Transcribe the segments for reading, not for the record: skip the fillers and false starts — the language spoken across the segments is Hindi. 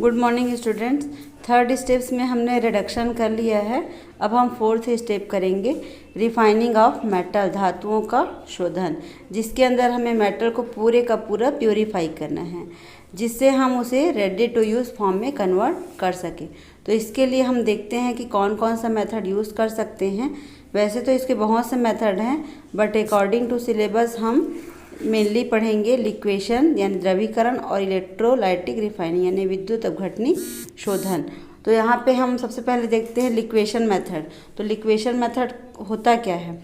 Good morning students. Third steps में हमने रिडक्शन कर लिया है। अब हम फोर्थ स्टेप करेंगे, रिफाइनिंग ऑफ मेटल, धातुओं का शोधन, जिसके अंदर हमें मेटल को पूरे का पूरा प्योरीफाई करना है, जिससे हम उसे रेडी टू यूज़ फॉर्म में कन्वर्ट कर सकें। तो इसके लिए हम देखते हैं कि कौन कौन सा मेथड यूज़ कर सकते हैं। वैसे तो इसके बहुत से मेथड हैं, बट अकॉर्डिंग टू सिलेबस हम मेनली पढ़ेंगे लिक्वेशन यानी द्रवीकरण और इलेक्ट्रोलाइटिक रिफाइनिंग यानी विद्युत अपघटनी शोधन। तो यहाँ पे हम सबसे पहले देखते हैं लिक्वेशन मेथड। तो लिक्वेशन मेथड होता क्या है,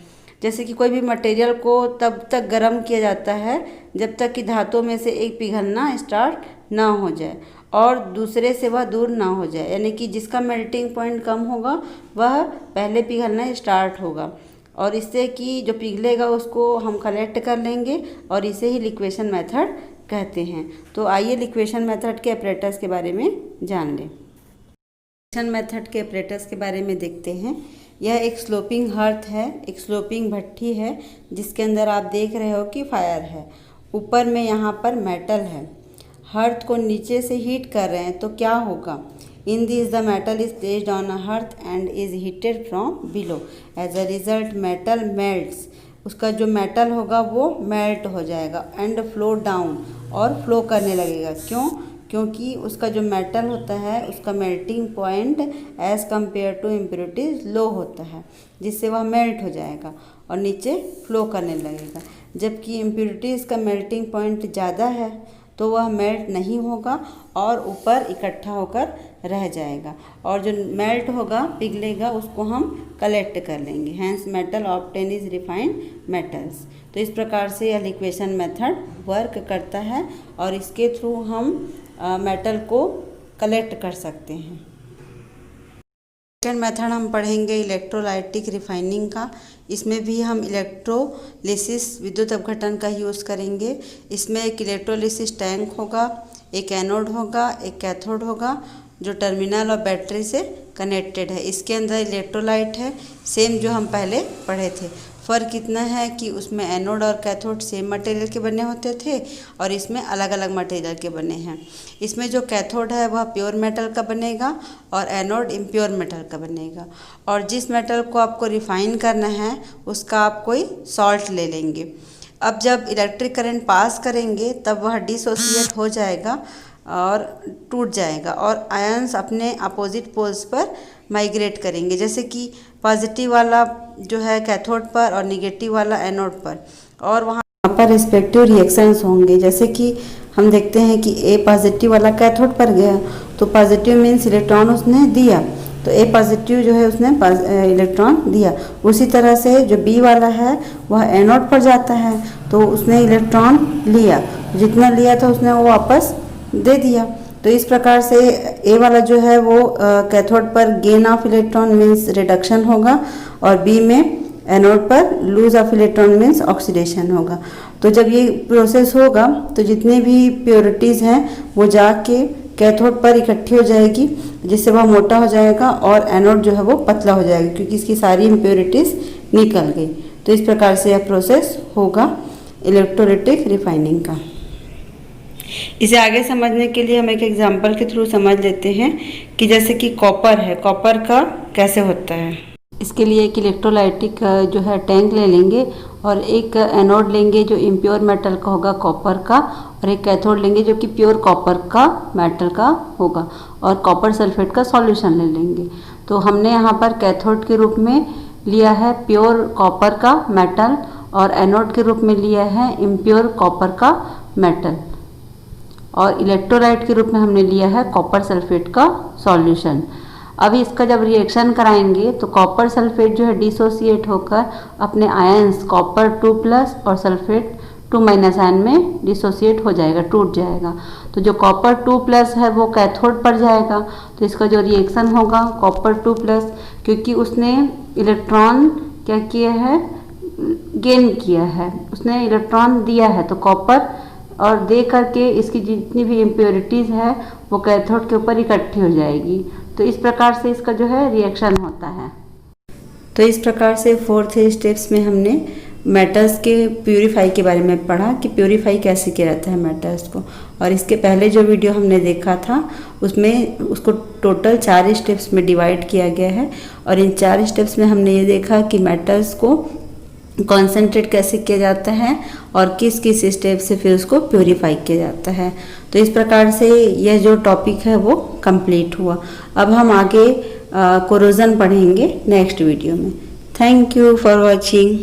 जैसे कि कोई भी मटेरियल को तब तक गर्म किया जाता है जब तक कि धातुओं में से एक पिघलना स्टार्ट ना हो जाए और दूसरे से वह दूर ना हो जाए, यानी कि जिसका मेल्टिंग पॉइंट कम होगा वह पहले पिघलना स्टार्ट होगा, और इससे कि जो पिघलेगा उसको हम कलेक्ट कर लेंगे और इसे ही लिक्वेशन मेथड कहते हैं। तो आइए लिक्वेशन मेथड के ऑपरेटर्स के बारे में जान लें। लिक्वेशन मेथड के ऑपरेटर्स के बारे में देखते हैं। यह एक स्लोपिंग हर्थ है, एक स्लोपिंग भट्ठी है, जिसके अंदर आप देख रहे हो कि फायर है। ऊपर में यहाँ पर मेटल है। हर्थ को नीचे से हीट कर रहे हैं तो क्या होगा, In this the metal is placed on a hearth and is heated from below. As a result metal melts. उसका जो मेटल होगा वो मेल्ट हो जाएगा एंड फ्लो डाउन, और फ्लो करने लगेगा। क्यों? क्योंकि उसका जो मेटल होता है उसका melting point as compare to impurities low होता है, जिससे वह मेल्ट हो जाएगा और नीचे फ्लो करने लगेगा। जबकि इम्प्योरिटीज़ का मेल्टिंग पॉइंट ज़्यादा है तो वह मेल्ट नहीं होगा और ऊपर इकट्ठा होकर रह जाएगा, और जो मेल्ट होगा पिघलेगा उसको हम कलेक्ट कर लेंगे। Hence metal obtain is refined metals. तो इस प्रकार से यह लिक्वेशन मेथड वर्क करता है और इसके थ्रू हम मेटल को कलेक्ट कर सकते हैं। सेकेंड मेथड हम पढ़ेंगे इलेक्ट्रोलाइटिक रिफाइनिंग का। इसमें भी हम इलेक्ट्रोलिसिस विद्युत अपघटन का यूज़ करेंगे। इसमें एक इलेक्ट्रोलिसिस टैंक होगा, एक एनोड होगा, एक कैथोड होगा, जो टर्मिनल और बैटरी से कनेक्टेड है। इसके अंदर इलेक्ट्रोलाइट है, सेम जो हम पहले पढ़े थे। फ़र्क इतना है कि उसमें एनोड और कैथोड सेम मटेरियल के बने होते थे और इसमें अलग अलग मटेरियल के बने हैं। इसमें जो कैथोड है वह प्योर मेटल का बनेगा और एनोड इम्प्योर मेटल का बनेगा, और जिस मेटल को आपको रिफाइन करना है उसका आप कोई सॉल्ट ले लेंगे। अब जब इलेक्ट्रिक करंट पास करेंगे तब वह डिसोसिएट हो जाएगा और टूट जाएगा, और आयंस अपने अपोजिट पोल्स पर माइग्रेट करेंगे, जैसे कि पॉजिटिव वाला जो है कैथोड पर और निगेटिव वाला एनोड पर, और वहाँ पर रिस्पेक्टिव रिएक्शंस होंगे। जैसे कि हम देखते हैं कि ए पॉजिटिव वाला कैथोड पर गया तो पॉजिटिव मीन्स इलेक्ट्रॉन उसने दिया, तो ए पॉजिटिव जो है उसने इलेक्ट्रॉन दिया। उसी तरह से जो बी वाला है वह एनोड पर जाता है तो उसने इलेक्ट्रॉन लिया, जितना लिया था उसने वो वापस दे दिया। तो इस प्रकार से ए वाला जो है वो कैथोड पर gain of electron means reduction होगा, और बी में एनोड पर lose of electron means oxidation होगा। तो जब ये प्रोसेस होगा तो जितने भी प्योरिटीज़ हैं वो जाके कैथोड पर इकट्ठी हो जाएगी, जिससे वह मोटा हो जाएगा, और एनोड जो है वो पतला हो जाएगा क्योंकि इसकी सारी इम्प्योरिटीज़ निकल गई। तो इस प्रकार से यह प्रोसेस होगा इलेक्ट्रोलाइटिक रिफाइनिंग का। इसे आगे समझने के लिए हम एक एग्जांपल के थ्रू समझ लेते हैं कि जैसे कि कॉपर है, कॉपर का कैसे होता है। इसके लिए एक इलेक्ट्रोलाइटिक जो है टैंक ले लेंगे और एक एनोड लेंगे जो इम्प्योर मेटल का होगा कॉपर का, और एक कैथोड लेंगे जो कि प्योर कॉपर का मेटल का होगा, और कॉपर सल्फेट का सॉल्यूशन ले लेंगे। तो हमने यहाँ पर कैथोड के रूप में लिया है प्योर कॉपर का मेटल और एनोड के रूप में लिया है इम्प्योर कॉपर का मेटल, और इलेक्ट्रोलाइट के रूप में हमने लिया है कॉपर सल्फेट का सॉल्यूशन। अभी इसका जब रिएक्शन कराएंगे तो कॉपर सल्फेट जो है डिसोसिएट होकर अपने आयंस कॉपर 2+ और सल्फेट 2- आयन में डिसोसिएट हो जाएगा, टूट जाएगा। तो जो कॉपर 2+ है वो कैथोड पर जाएगा, तो इसका जो रिएक्शन होगा कॉपर 2+, क्योंकि उसने इलेक्ट्रॉन क्या किया है, गेन किया है, उसने इलेक्ट्रॉन दिया है, तो कॉपर और दे करके इसकी जितनी भी इम्प्योरिटीज़ है वो कैथोड के ऊपर इकट्ठी हो जाएगी। तो इस प्रकार से इसका जो है रिएक्शन होता है। तो इस प्रकार से फोर्थ स्टेप्स में हमने मेटल्स के प्यूरीफाई के बारे में पढ़ा कि प्यूरीफाई कैसे किया जाता है मेटल्स को। और इसके पहले जो वीडियो हमने देखा था उसमें उसको टोटल 4 स्टेप्स में डिवाइड किया गया है। और इन 4 स्टेप्स में हमने ये देखा कि मेटल्स को कॉन्सेंट्रेट कैसे किया जाता है और किस किस स्टेप से फिर उसको प्यूरीफाई किया जाता है। तो इस प्रकार से यह जो टॉपिक है वो कंप्लीट हुआ। अब हम आगे कोरोजन पढ़ेंगे नेक्स्ट वीडियो में। Thank you for watching.